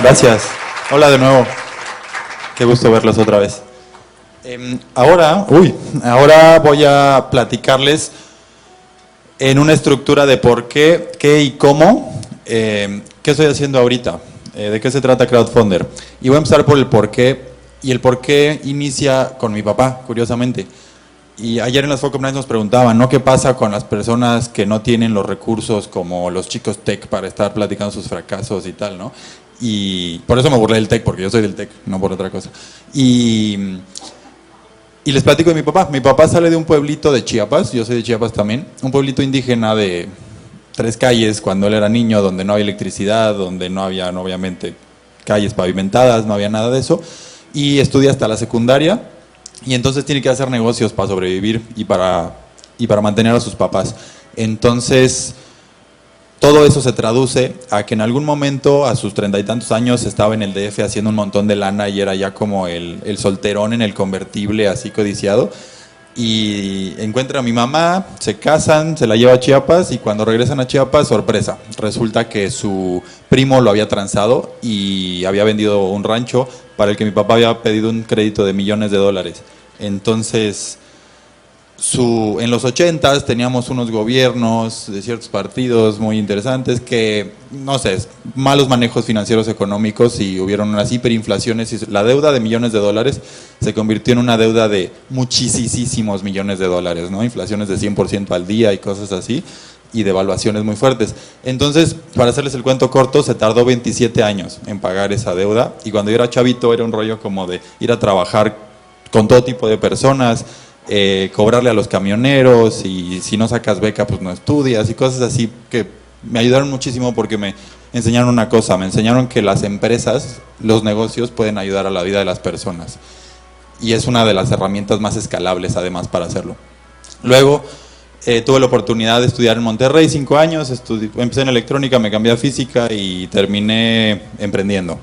Gracias. Hola de nuevo. Qué gusto verlos otra vez. Ahora voy a platicarles en una estructura de por qué, qué y cómo, qué estoy haciendo ahorita, de qué se trata Crowdfunder. Y voy a empezar por el por qué, y el por qué inicia con mi papá, curiosamente. Y ayer en las Focus Nights nos preguntaban, ¿no? ¿Qué pasa con las personas que no tienen los recursos como los chicos tech para estar platicando sus fracasos y tal, ¿no? Y por eso me burlé del tech, porque yo soy del tech, no por otra cosa. Y les platico de mi papá. Mi papá sale de un pueblito de Chiapas, yo soy de Chiapas también, un pueblito indígena de 3 calles cuando él era niño, donde no había electricidad, donde no había, obviamente, calles pavimentadas, no había nada de eso. Y estudia hasta la secundaria. Y entonces tiene que hacer negocios para sobrevivir y para mantener a sus papás. Entonces, todo eso se traduce a que en algún momento, a sus 30 y tantos años, estaba en el DF haciendo un montón de lana y era ya como el solterón en el convertible, así codiciado. Y encuentra a mi mamá, se casan, se la lleva a Chiapas y cuando regresan a Chiapas, sorpresa, resulta que su primo lo había transado y había vendido un rancho para el que mi papá había pedido un crédito de millones de dólares. Entonces, en los 80s teníamos unos gobiernos de ciertos partidos muy interesantes que, no sé, malos manejos financieros económicos y hubieron unas hiperinflaciones y la deuda de millones de dólares se convirtió en una deuda de muchísimos millones de dólares, ¿no? Inflaciones de 100% al día y cosas así y devaluaciones muy fuertes. Entonces, para hacerles el cuento corto, se tardó 27 años en pagar esa deuda y cuando yo era chavito era un rollo como de ir a trabajar con todo tipo de personas, cobrarle a los camioneros y si no sacas beca pues no estudias y cosas así que me ayudaron muchísimo porque me enseñaron una cosa, me enseñaron que las empresas, los negocios pueden ayudar a la vida de las personas y es una de las herramientas más escalables además para hacerlo. Luego tuve la oportunidad de estudiar en Monterrey 5 años, empecé en electrónica, me cambié a física y terminé emprendiendo.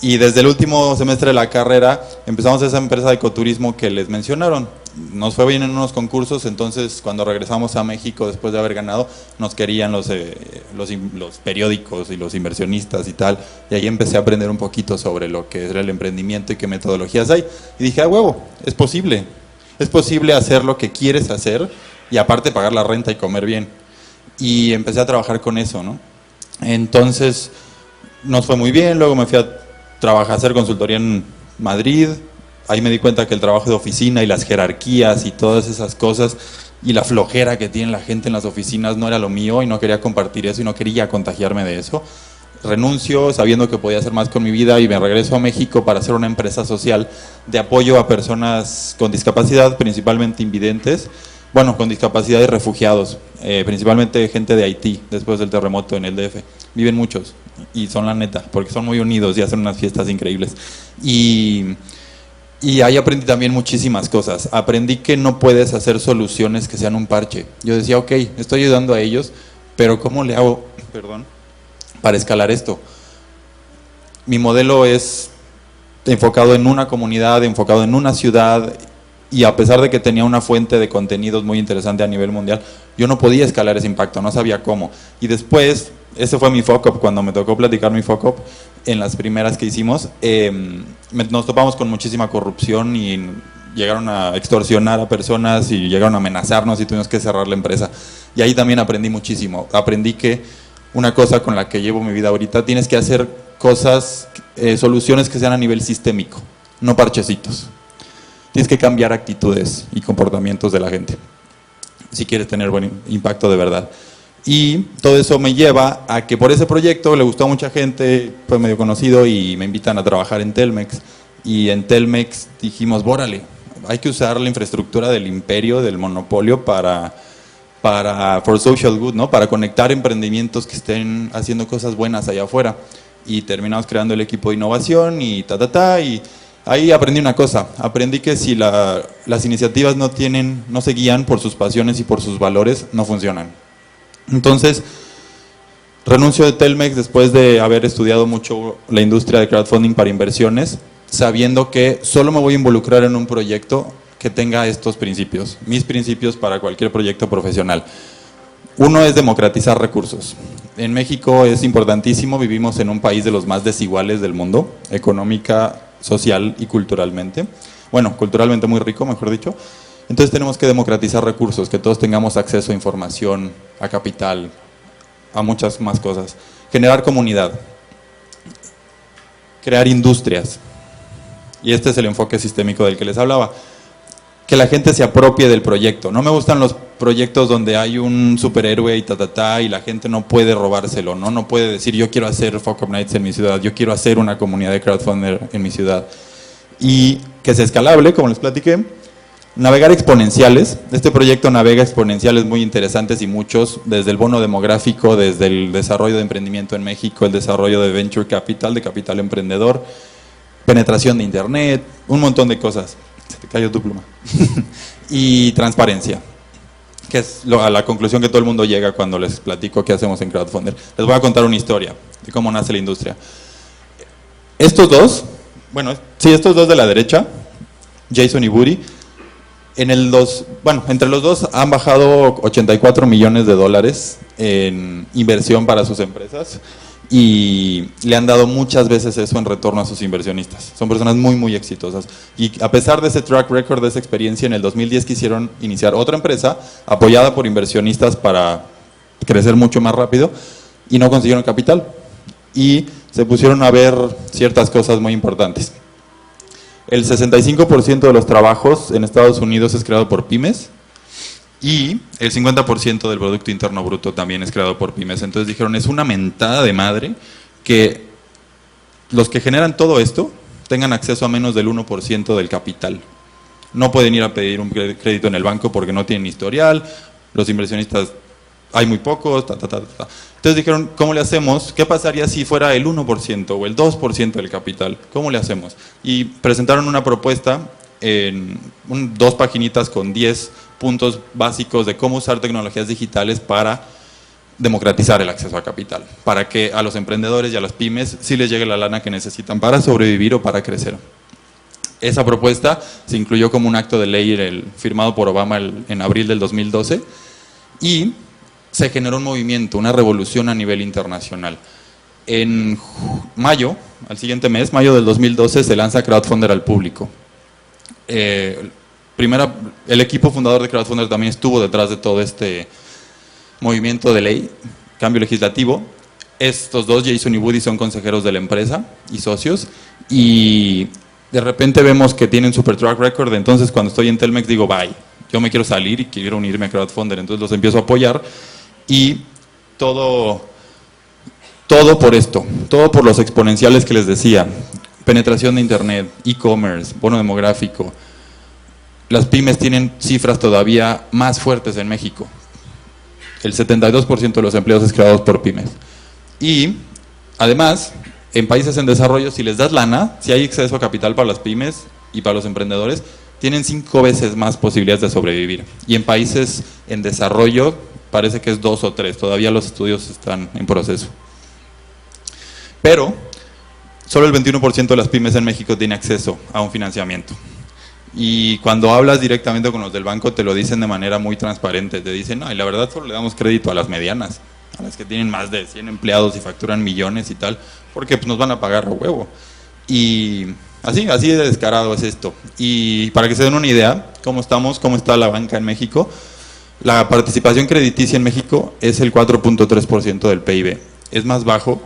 Y desde el último semestre de la carrera empezamos esa empresa de ecoturismo que les mencionaron. Nos fue bien en unos concursos, entonces cuando regresamos a México después de haber ganado, nos querían los periódicos y los inversionistas y tal. Y ahí empecé a aprender un poquito sobre lo que era el emprendimiento y qué metodologías hay. Y dije, huevo, es posible. Es posible hacer lo que quieres hacer y aparte pagar la renta y comer bien. Y empecé a trabajar con eso, ¿no? Entonces nos fue muy bien, luego me fui a hacer consultoría en Madrid, ahí me di cuenta que el trabajo de oficina y las jerarquías y todas esas cosas y la flojera que tiene la gente en las oficinas no era lo mío y no quería compartir eso y no quería contagiarme de eso. Renuncio sabiendo que podía hacer más con mi vida y me regreso a México para hacer una empresa social de apoyo a personas con discapacidad, principalmente invidentes, bueno, con discapacidad y refugiados, principalmente gente de Haití después del terremoto en el DF. Viven muchos y son la neta, porque son muy unidos y hacen unas fiestas increíbles. Y ahí aprendí también muchísimas cosas. Aprendí que no puedes hacer soluciones que sean un parche. Yo decía, ok, estoy ayudando a ellos, pero ¿cómo le hago, para escalar esto? Mi modelo es enfocado en una comunidad, enfocado en una ciudad. Y a pesar de que tenía una fuente de contenidos muy interesante a nivel mundial, yo no podía escalar ese impacto, no sabía cómo. Y después, ese fue mi fuck up, cuando me tocó platicar mi fuck up, en las primeras que hicimos, nos topamos con muchísima corrupción y llegaron a extorsionar a personas y llegaron a amenazarnos y tuvimos que cerrar la empresa. Y ahí también aprendí muchísimo. Aprendí que una cosa con la que llevo mi vida ahorita, tienes que hacer cosas, soluciones que sean a nivel sistémico, no parchecitos. Tienes que cambiar actitudes y comportamientos de la gente si quieres tener buen impacto de verdad. Y todo eso me lleva a que por ese proyecto le gustó a mucha gente, fue medio conocido y me invitan a trabajar en Telmex. Y en Telmex dijimos, bórale, hay que usar la infraestructura del imperio, del monopolio para for social good, ¿no? Para conectar emprendimientos que estén haciendo cosas buenas allá afuera. Y terminamos creando el equipo de innovación y y ahí aprendí una cosa, aprendí que si las iniciativas no se guían por sus pasiones y por sus valores, no funcionan. Entonces, renuncio de Telmex después de haber estudiado mucho la industria de crowdfunding para inversiones, sabiendo que solo me voy a involucrar en un proyecto que tenga estos principios, mis principios para cualquier proyecto profesional. Uno es democratizar recursos. En México es importantísimo, vivimos en un país de los más desiguales del mundo, económica, social y culturalmente. Bueno, culturalmente muy rico, mejor dicho. Entonces tenemos que democratizar recursos, que todos tengamos acceso a información, a capital, a muchas más cosas. Generar comunidad, crear industrias. Y este es el enfoque sistémico del que les hablaba. Que la gente se apropie del proyecto. No me gustan los proyectos donde hay un superhéroe y y la gente no puede robárselo, ¿no? No puede decir yo quiero hacer Fuck Up Nights en mi ciudad, yo quiero hacer una comunidad de crowdfunder en mi ciudad. Y que sea escalable, como les platiqué. Navegar exponenciales. Este proyecto navega exponenciales muy interesantes y muchos, desde el bono demográfico, desde el desarrollo de emprendimiento en México, el desarrollo de venture capital, de capital emprendedor, penetración de internet, un montón de cosas. Se te cayó tu pluma. Y transparencia, que es a la conclusión que todo el mundo llega cuando les platico qué hacemos en Crowdfunder. Les voy a contar una historia de cómo nace la industria. Estos dos, estos dos de la derecha, Jason y Woody, entre los dos han bajado 84 millones de dólares en inversión para sus empresas y le han dado muchas veces eso en retorno a sus inversionistas. Son personas muy, muy exitosas. Y a pesar de ese track record, de esa experiencia, en el 2010 quisieron iniciar otra empresa apoyada por inversionistas para crecer mucho más rápido y no consiguieron capital. Y se pusieron a ver ciertas cosas muy importantes. El 65% de los trabajos en Estados Unidos es creado por pymes y el 50% del Producto Interno Bruto también es creado por pymes. Entonces dijeron, es una mentada de madre que los que generan todo esto tengan acceso a menos del 1% del capital. No pueden ir a pedir un crédito en el banco porque no tienen historial, los inversionistas hay muy pocos, Entonces dijeron, ¿cómo le hacemos? ¿Qué pasaría si fuera el 1% o el 2% del capital? ¿Cómo le hacemos? Y presentaron una propuesta en 2 paginitas con 10 puntos básicos de cómo usar tecnologías digitales para democratizar el acceso a capital, para que a los emprendedores y a las pymes sí les llegue la lana que necesitan para sobrevivir o para crecer. Esa propuesta se incluyó como un acto de ley firmado por Obama en abril del 2012 y se generó un movimiento, una revolución a nivel internacional. En mayo, al siguiente mes, mayo del 2012, se lanza Crowdfunder al público. El equipo fundador de Crowdfunder también estuvo detrás de todo este movimiento de ley, cambio legislativo. Estos dos, Jason y Woody, son consejeros de la empresa y socios, y de repente vemos que tienen super track record. Entonces cuando estoy en Telmex digo, bye, yo me quiero salir y quiero unirme a Crowdfunder, entonces los empiezo a apoyar. Y todo por esto, todo por los exponenciales que les decía, penetración de internet, e-commerce, bono demográfico. Las pymes tienen cifras todavía más fuertes en México. El 72% de los empleos es creados por pymes. Y además, en países en desarrollo, si les das lana, si hay acceso a capital para las pymes y para los emprendedores, tienen 5 veces más posibilidades de sobrevivir. Y en países en desarrollo parece que es 2 o 3, todavía los estudios están en proceso. Pero solo el 21% de las pymes en México tiene acceso a un financiamiento. Y cuando hablas directamente con los del banco te lo dicen de manera muy transparente, te dicen, no, y la verdad solo le damos crédito a las medianas, a las que tienen más de 100 empleados y facturan millones y tal, porque pues, nos van a pagar a huevo. Y así de descarado es esto. Y para que se den una idea, cómo está la banca en México, la participación crediticia en México es el 4.3% del PIB. Es más bajo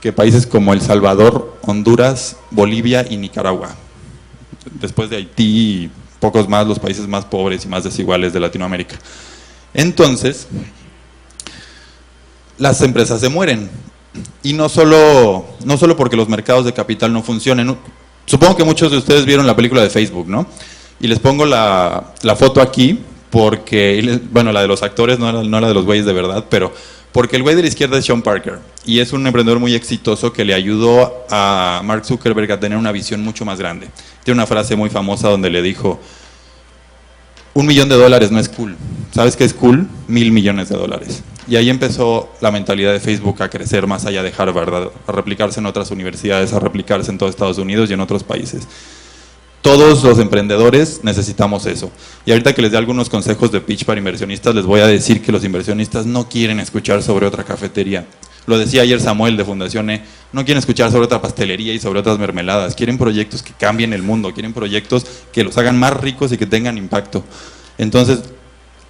que países como El Salvador, Honduras, Bolivia y Nicaragua. Después de Haití y pocos más, los países más pobres y más desiguales de Latinoamérica. Entonces, las empresas se mueren. Y no solo porque los mercados de capital no funcionen. Supongo que muchos de ustedes vieron la película de Facebook, ¿no? Y les pongo la foto aquí porque, bueno, la de los actores, no la de los güeyes de verdad, pero porque el güey de la izquierda es Sean Parker y es un emprendedor muy exitoso que le ayudó a Mark Zuckerberg a tener una visión mucho más grande. Tiene una frase muy famosa donde le dijo, $1 millón no es cool. ¿Sabes qué es cool? $1,000 millones. Y ahí empezó la mentalidad de Facebook a crecer más allá de Harvard, a replicarse en otras universidades, a replicarse en todo Estados Unidos y en otros países. Todos los emprendedores necesitamos eso. Y ahorita que les dé algunos consejos de pitch para inversionistas, les voy a decir que los inversionistas no quieren escuchar sobre otra cafetería. Lo decía ayer Samuel de Fundación E, no quieren escuchar sobre otra pastelería y sobre otras mermeladas. Quieren proyectos que cambien el mundo, quieren proyectos que los hagan más ricos y que tengan impacto. Entonces,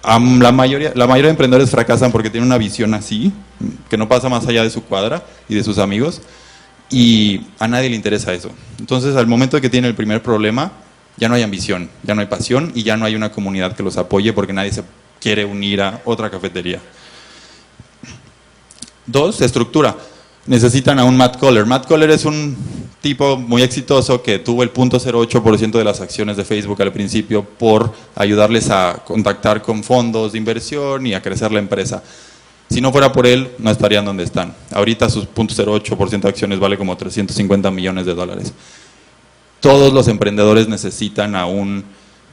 la mayoría de emprendedores fracasan porque tienen una visión así, que no pasa más allá de su cuadra y de sus amigos, y a nadie le interesa eso. Entonces, al momento de que tienen el primer problema, ya no hay ambición, ya no hay pasión y ya no hay una comunidad que los apoye porque nadie se quiere unir a otra cafetería. 2, estructura. Necesitan a un Matt Coller. Matt Coller es un tipo muy exitoso que tuvo el 0.08% de las acciones de Facebook al principio por ayudarles a contactar con fondos de inversión y a crecer la empresa. Si no fuera por él, no estarían donde están. Ahorita sus 0.08% de acciones vale como 350 millones de dólares. Todos los emprendedores necesitan a un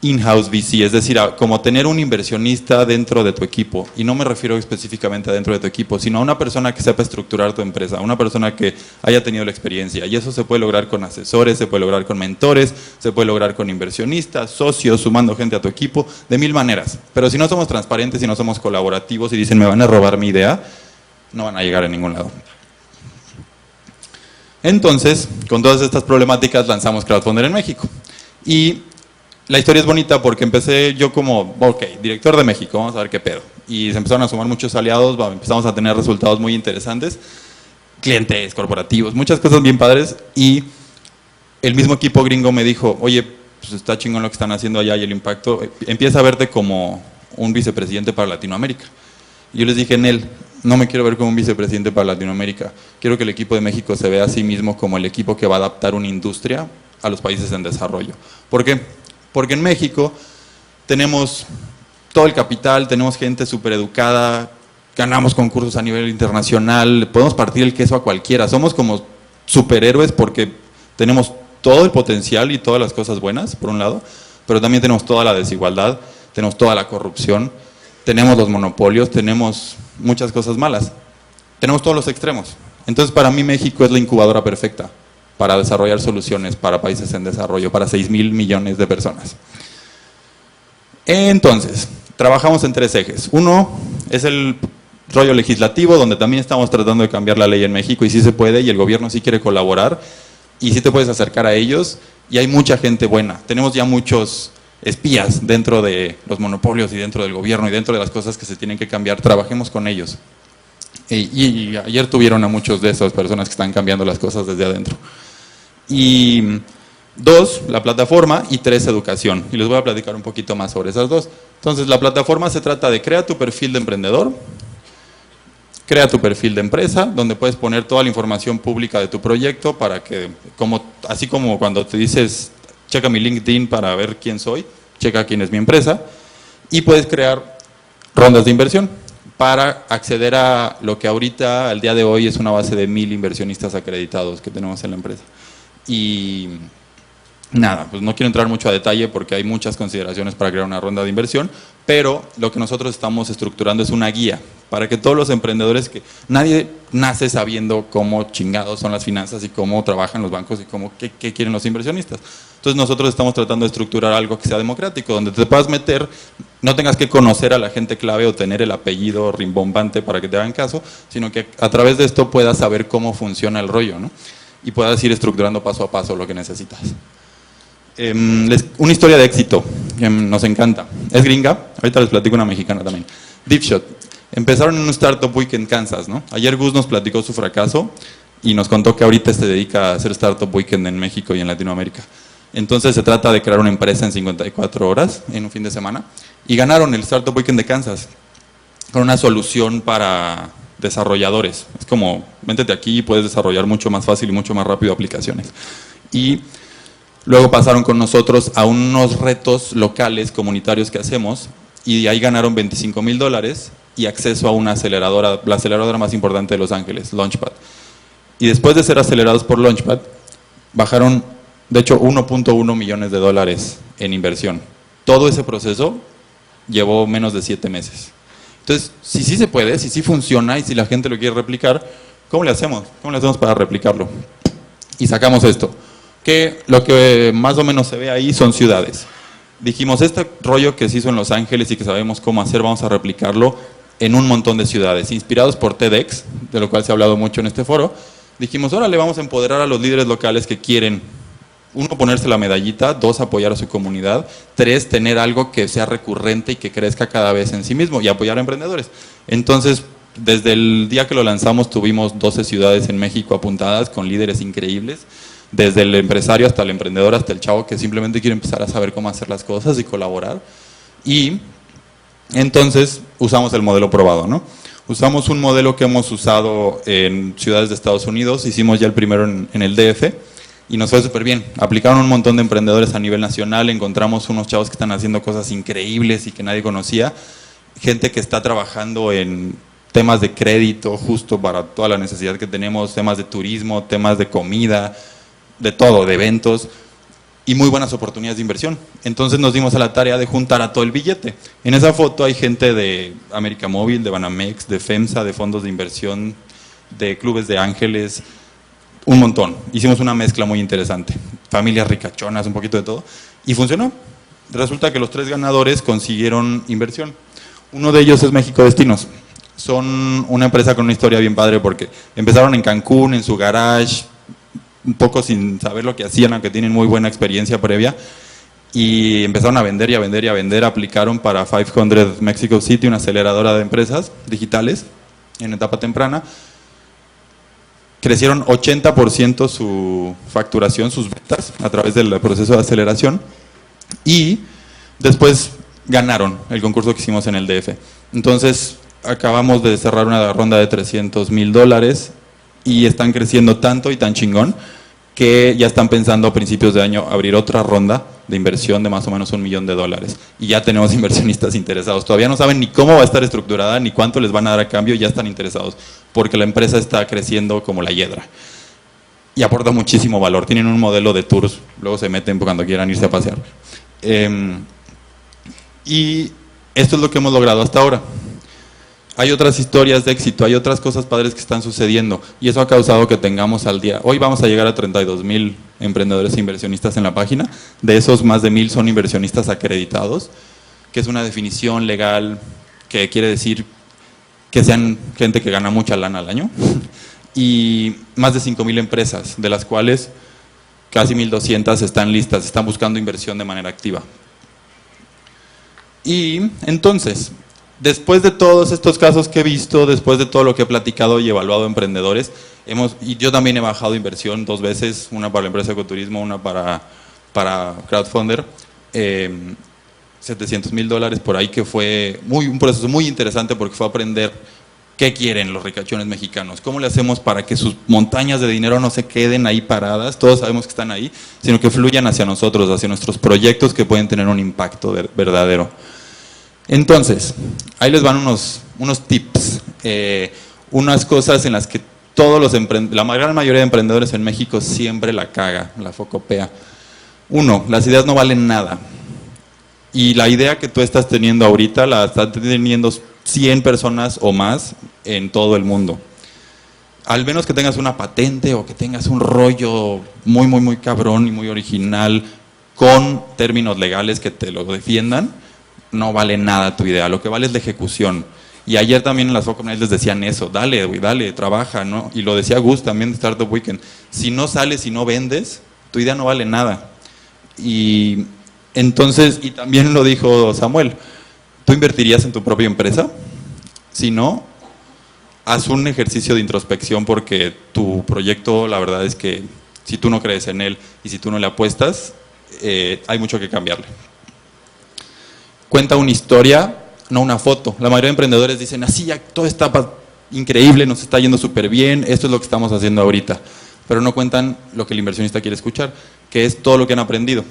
in-house VC, es decir, como tener un inversionista dentro de tu equipo, y no me refiero específicamente a dentro de tu equipo, sino a una persona que sepa estructurar tu empresa, una persona que haya tenido la experiencia, y eso se puede lograr con asesores, se puede lograr con mentores, se puede lograr con inversionistas, socios, sumando gente a tu equipo, de mil maneras. Pero si no somos transparentes y no somos colaborativos y dicen me van a robar mi idea, no van a llegar a ningún lado. Entonces, con todas estas problemáticas lanzamos Crowdfunder en México. Y la historia es bonita porque empecé yo como, ok, director de México, vamos a ver qué pedo. Y se empezaron a sumar muchos aliados, empezamos a tener resultados muy interesantes, clientes, corporativos, muchas cosas bien padres. Y el mismo equipo gringo me dijo, oye, pues está chingón lo que están haciendo allá y el impacto, empieza a verte como un vicepresidente para Latinoamérica. Y yo les dije, Nel, no me quiero ver como un vicepresidente para Latinoamérica, quiero que el equipo de México se vea a sí mismo como el equipo que va a adaptar una industria a los países en desarrollo. ¿Por qué? Porque en México tenemos todo el capital, tenemos gente súper educada, ganamos concursos a nivel internacional, podemos partir el queso a cualquiera, somos como superhéroes porque tenemos todo el potencial y todas las cosas buenas, por un lado, pero también tenemos toda la desigualdad, tenemos toda la corrupción, tenemos los monopolios, tenemos muchas cosas malas, tenemos todos los extremos. Entonces para mí México es la incubadora perfecta para desarrollar soluciones para países en desarrollo, para 6,000 millones de personas. Entonces, trabajamos en 3 ejes. Uno es el rollo legislativo, donde también estamos tratando de cambiar la ley en México, y sí se puede, y el gobierno sí quiere colaborar, y sí te puedes acercar a ellos, y hay mucha gente buena. Tenemos ya muchos espías dentro de los monopolios, y dentro del gobierno, y dentro de las cosas que se tienen que cambiar, trabajemos con ellos. Y ayer tuvieron a muchos de esas personas que están cambiando las cosas desde adentro. Y 2, la plataforma, y 3, educación. Y les voy a platicar un poquito más sobre esas 2. Entonces, la plataforma se trata de crea tu perfil de emprendedor, crea tu perfil de empresa, donde puedes poner toda la información pública de tu proyecto para que, así como cuando te dices, checa mi LinkedIn para ver quién soy, checa quién es mi empresa, y puedes crear rondas de inversión para acceder a lo que ahorita, al día de hoy, es una base de 1000 inversionistas acreditados que tenemos en la empresa. Y nada, pues no quiero entrar mucho a detalle porque hay muchas consideraciones para crear una ronda de inversión, pero lo que nosotros estamos estructurando es una guía para que todos los emprendedores, que nadie nace sabiendo cómo chingados son las finanzas y cómo trabajan los bancos y qué quieren los inversionistas. Entonces nosotros estamos tratando de estructurar algo que sea democrático, donde te puedas meter, no tengas que conocer a la gente clave o tener el apellido rimbombante para que te hagan caso, sino que a través de esto puedas saber cómo funciona el rollo, ¿no? Y puedas ir estructurando paso a paso lo que necesitas. Una historia de éxito que nos encanta. Es gringa, ahorita les platico una mexicana también. Deepshot. Empezaron en un Startup Week en Kansas, ¿no? Ayer Gus nos platicó su fracaso y nos contó que ahorita se dedica a hacer Startup Weekend en México y en Latinoamérica. Entonces se trata de crear una empresa en 54 horas, en un fin de semana, y ganaron el Startup Weekend de Kansas con una solución para desarrolladores. Es como, métete aquí y puedes desarrollar mucho más fácil y mucho más rápido aplicaciones. Y luego pasaron con nosotros a unos retos locales, comunitarios que hacemos, y ahí ganaron $25,000 y acceso a una aceleradora, la aceleradora más importante de Los Ángeles, Launchpad. Y después de ser acelerados por Launchpad, bajaron, de hecho, $1.1 millones en inversión. Todo ese proceso llevó menos de 7 meses. Entonces, si sí se puede, si sí funciona y si la gente lo quiere replicar, ¿cómo le hacemos? ¿Cómo le hacemos para replicarlo? Y sacamos esto. que lo que más o menos se ve ahí son ciudades. Dijimos, este rollo que se hizo en Los Ángeles y que sabemos cómo hacer, vamos a replicarlo en un montón de ciudades, inspirados por TEDx, de lo cual se ha hablado mucho en este foro. Dijimos, órale, vamos a empoderar a los líderes locales que quieren, uno, ponerse la medallita, dos, apoyar a su comunidad, tres, tener algo que sea recurrente y que crezca cada vez en sí mismo, y apoyar a emprendedores. Entonces, desde el día que lo lanzamos tuvimos 12 ciudades en México apuntadas con líderes increíbles, desde el empresario hasta el emprendedor, hasta el chavo que simplemente quiere empezar a saber cómo hacer las cosas y colaborar. Y entonces usamos el modelo probado, ¿no? Usamos un modelo que hemos usado en ciudades de Estados Unidos, hicimos ya el primero en el DF y nos fue súper bien. Aplicaron un montón de emprendedores a nivel nacional, encontramos unos chavos que están haciendo cosas increíbles y que nadie conocía, gente que está trabajando en temas de crédito justo para toda la necesidad que tenemos, temas de turismo, temas de comida, de todo, de eventos, y muy buenas oportunidades de inversión. Entonces nos dimos a la tarea de juntar a todo el billete. En esa foto hay gente de América Móvil, de Banamex, de FEMSA, de fondos de inversión, de clubes de ángeles, un montón. Hicimos una mezcla muy interesante, familias ricachonas, un poquito de todo, y funcionó. Resulta que los 3 ganadores consiguieron inversión. Uno de ellos es México Destinos. Son una empresa con una historia bien padre porque empezaron en Cancún, en su garage, un poco sin saber lo que hacían, aunque tienen muy buena experiencia previa, y empezaron a vender y a vender y a vender. Aplicaron para 500 Mexico City, una aceleradora de empresas digitales en etapa temprana. Crecieron 80% su facturación, sus ventas, a través del proceso de aceleración, y después ganaron el concurso que hicimos en el DF. Entonces acabamos de cerrar una ronda de $300,000 y están creciendo tanto y tan chingón que ya están pensando a principios de año abrir otra ronda de inversión de más o menos $1 millón, y ya tenemos inversionistas interesados. Todavía no saben ni cómo va a estar estructurada ni cuánto les van a dar a cambio, ya están interesados porque la empresa está creciendo como la hiedra y aporta muchísimo valor. Tienen un modelo de tours, luego se meten cuando quieran irse a pasear. Y esto es lo que hemos logrado hasta ahora. Hay otras historias de éxito, hay otras cosas padres que están sucediendo, y eso ha causado que tengamos al día. Hoy vamos a llegar a 32,000 emprendedores e inversionistas en la página. De esos, más de 1,000 son inversionistas acreditados, que es una definición legal que quiere decir que sean gente que gana mucha lana al año. Y más de 5,000 empresas, de las cuales casi 1,200 están listas, están buscando inversión de manera activa. Y entonces, después de todos estos casos que he visto, después de todo lo que he platicado y evaluado emprendedores, y yo también he bajado inversión 2 veces, una para la empresa de ecoturismo, una para Crowdfunder, $700,000 por ahí, que fue un proceso muy interesante porque fue aprender qué quieren los ricachones mexicanos, cómo le hacemos para que sus montañas de dinero no se queden ahí paradas, todos sabemos que están ahí, sino que fluyan hacia nosotros, hacia nuestros proyectos que pueden tener un impacto verdadero. Entonces, ahí les van unos tips, unas cosas en las que la gran mayoría de emprendedores en México siempre la caga, la focopea. 1, las ideas no valen nada. Y la idea que tú estás teniendo ahorita la están teniendo 100 personas o más en todo el mundo. Al menos que tengas una patente o que tengas un rollo muy, muy, muy cabrón y muy original con términos legales que te lo defiendan, no vale nada tu idea. Lo que vale es la ejecución. Y ayer también en las Focus les decían eso, dale, güey, dale, trabaja, ¿no? Y lo decía Gus también de Startup Weekend. Si no sales y no vendes, tu idea no vale nada. Y entonces, y también lo dijo Samuel, ¿tú invertirías en tu propia empresa? Si no, haz un ejercicio de introspección, porque tu proyecto, la verdad es que si tú no crees en él y si tú no le apuestas, hay mucho que cambiarle. Cuenta una historia, no una foto. La mayoría de emprendedores dicen, así ya todo está increíble, nos está yendo súper bien, esto es lo que estamos haciendo ahorita. Pero no cuentan lo que el inversionista quiere escuchar, que es todo lo que han aprendido.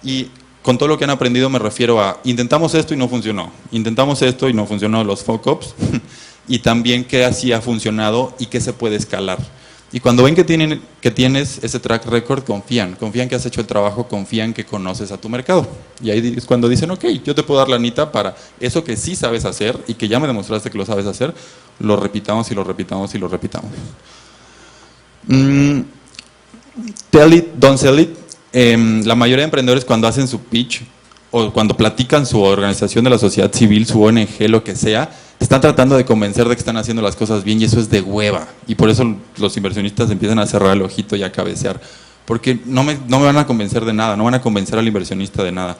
Y con todo lo que han aprendido me refiero a, intentamos esto y no funcionó, intentamos esto y no funcionó, los fuck-ups, y también qué así ha funcionado y qué se puede escalar. Y cuando ven que tienes ese track record, confían que has hecho el trabajo, confían que conoces a tu mercado. Y ahí es cuando dicen, ok, yo te puedo dar lanita para eso que sí sabes hacer y que ya me demostraste que lo sabes hacer, lo repitamos y lo repitamos y lo repitamos. tell it, don't sell it. La mayoría de emprendedores cuando hacen su pitch o cuando platican su organización de la sociedad civil, su ONG, lo que sea, están tratando de convencer de que están haciendo las cosas bien y eso es de hueva. Y por eso los inversionistas empiezan a cerrar el ojito y a cabecear. Porque no me van a convencer de nada, no van a convencer al inversionista de nada.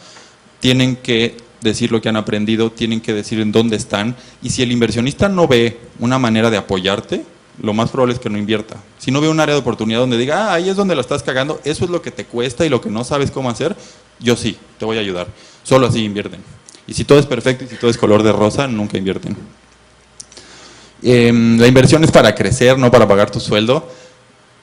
Tienen que decir lo que han aprendido, tienen que decir en dónde están. Y si el inversionista no ve una manera de apoyarte, lo más probable es que no invierta. Si no ve un área de oportunidad donde diga, ahí es donde la estás cagando, eso es lo que te cuesta y lo que no sabes cómo hacer, yo sí, te voy a ayudar. Solo así invierten. Y si todo es perfecto y si todo es color de rosa, nunca invierten. La inversión es para crecer, no para pagar tu sueldo.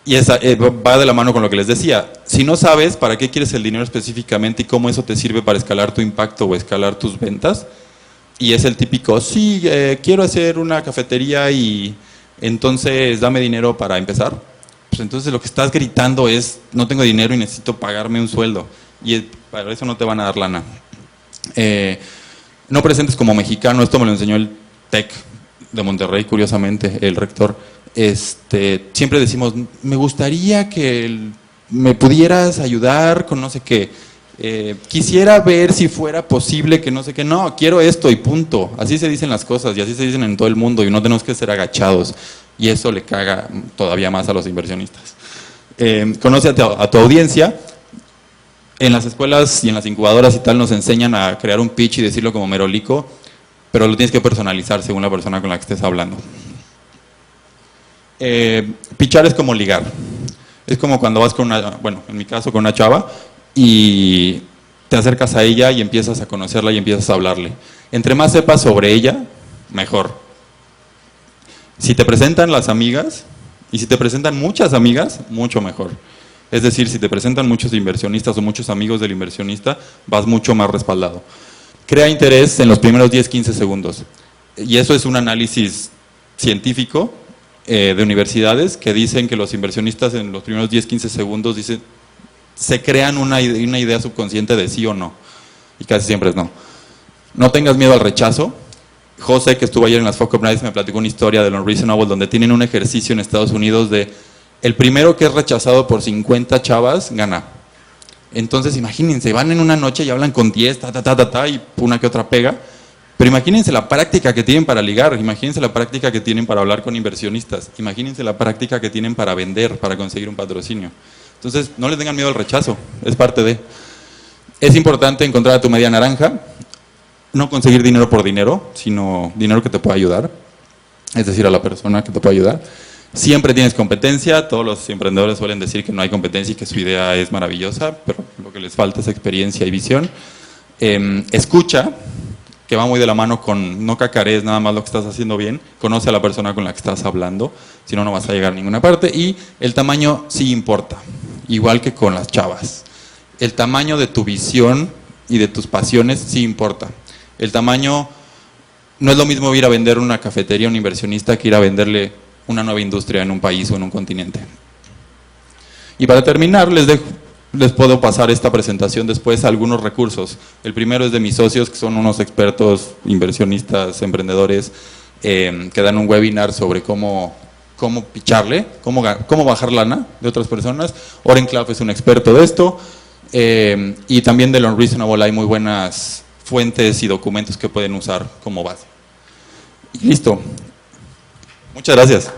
Y esa, va de la mano con lo que les decía. Si no sabes para qué quieres el dinero específicamente y cómo eso te sirve para escalar tu impacto o escalar tus ventas, y es el típico, sí, quiero hacer una cafetería y entonces dame dinero para empezar, pues entonces lo que estás gritando es, no tengo dinero y necesito pagarme un sueldo. Y para eso no te van a dar lana. No presentes como mexicano, esto me lo enseñó el TEC de Monterrey, curiosamente, el rector. Siempre decimos, me gustaría que me pudieras ayudar con no sé qué. Quisiera ver si fuera posible que no sé qué. No, quiero esto y punto. Así se dicen las cosas y así se dicen en todo el mundo y no tenemos que ser agachados. Y eso le caga todavía más a los inversionistas. Conoce a tu audiencia. En las escuelas y en las incubadoras y tal nos enseñan a crear un pitch y decirlo como merolico, pero lo tienes que personalizar según la persona con la que estés hablando. Pitchar es como ligar. Es como cuando vas con una, bueno, en mi caso con una chava y te acercas a ella y empiezas a conocerla y empiezas a hablarle. Entre más sepas sobre ella, mejor. Si te presentan las amigas y si te presentan muchas amigas, mucho mejor. Es decir, si te presentan muchos inversionistas o muchos amigos del inversionista, vas mucho más respaldado. Crea interés en los primeros 10-15 segundos. Y eso es un análisis científico de universidades que dicen que los inversionistas en los primeros 10-15 segundos se crean una idea subconsciente de sí o no. Y casi siempre es no. No tengas miedo al rechazo. José, que estuvo ayer en las Focus Nights, me platicó una historia de los Unreasonable donde tienen un ejercicio en Estados Unidos de el primero que es rechazado por 50 chavas, gana. Entonces, imagínense, van en una noche y hablan con 10, y una que otra pega. Pero imagínense la práctica que tienen para ligar, imagínense la práctica que tienen para hablar con inversionistas, imagínense la práctica que tienen para vender, para conseguir un patrocinio. Entonces, no les tengan miedo al rechazo, es parte de. Es importante encontrar a tu media naranja, no conseguir dinero por dinero, sino dinero que te pueda ayudar, es decir, a la persona que te pueda ayudar. Siempre tienes competencia, todos los emprendedores suelen decir que no hay competencia y que su idea es maravillosa, pero lo que les falta es experiencia y visión. Escucha, que va muy de la mano con no cacarees nada más lo que estás haciendo bien, conoce a la persona con la que estás hablando, si no, no vas a llegar a ninguna parte. Y el tamaño sí importa, igual que con las chavas. El tamaño de tu visión y de tus pasiones sí importa. El tamaño, no es lo mismo ir a vender una cafetería a un inversionista que ir a venderle una nueva industria en un país o en un continente. Y para terminar, les puedo pasar esta presentación después a algunos recursos. El primero es de mis socios, que son unos expertos, inversionistas, emprendedores, que dan un webinar sobre cómo picharle, cómo bajar lana de otras personas. Oren Klaff es un experto de esto, y también de Unreasonable hay muy buenas fuentes y documentos que pueden usar como base. Y listo. Muchas gracias.